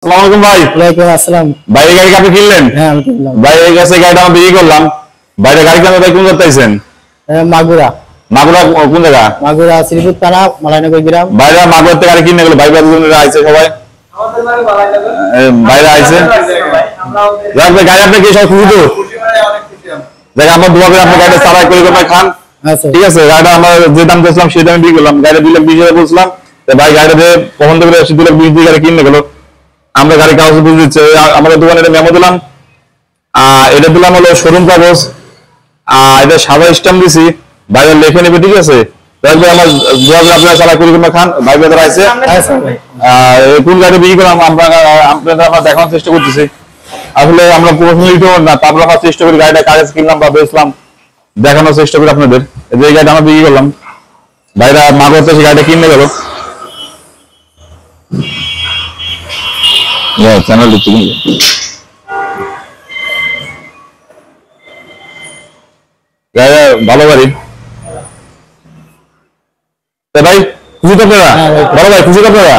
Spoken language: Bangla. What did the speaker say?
আসসালামু আলাইকুম ভাই। ওয়ালাইকুম আসসালাম। বাইরে গাড়ি আপনি কিনলেন? হ্যাঁ আমি কিনলাম। বাইরে কাছে গাড়িটা আমি বিক্রি করলাম। বাইরে গাড়ি কেন ভাই কোন জায়গায় আইছেন? মাগুরা। মাগুরা কোন জায়গা? মাগুরা শ্রীপুর থানা মালাইনগর গ্রাম। বাইরে মাগুরা থেকে গাড়ি কিনে গেল ভাই বাবুরা আইছে সবাই। আমাদের বাড়ি বাইরে আইছে। যাক ভাই গাড়ি আপনি কি সব খুশি তো? দেখ আমরা দোয়া করে আপনি গাড়িটা চালাই করে ভাই খান। ঠিক আছে গাড়িটা আমরা যে দাম দিয়েছিলাম সেই দামে বিক্রি করলাম। গাড়িটা 2,20,000 বলছিলাম। ভাই গাড়িটা দিয়ে পছন্দ করে 2,20,000 গাড়ি কিনে গেল। আমরা গাড়ি কাগজ বুঝে দিচ্ছে আমাদের দোকানে এটা মেমো দিলাম। এটা দিলাম হলো শোরুম কাগজ। এটা সাদা স্ট্যাম্প দিছি বাইরে লিখে নেবে। ঠিক আছে আমার দোয়া করে আপনারা চালা করে খান। ভাই বেদার আছে কোন গাড়ি বিক্রি করলাম আপনাদের আমরা দেখানোর চেষ্টা করতেছি। আসলে আমরা প্রফেশনাল ইউটিউবার না, তারপর আমরা চেষ্টা করি গাড়িটা কাগজ কিনলাম বা বেচলাম দেখানোর চেষ্টা করি আপনাদের। এই গাড়িটা আমরা বিক্রি করলাম। ভাইরা মাগুরা থেকে গাড়িটা কিনে গেল। চ্যানেল দিচ্ছি ভালো গাড়ি ভাই খুশি তো আপনারা? বড় ভাই খুশি তো আপনারা?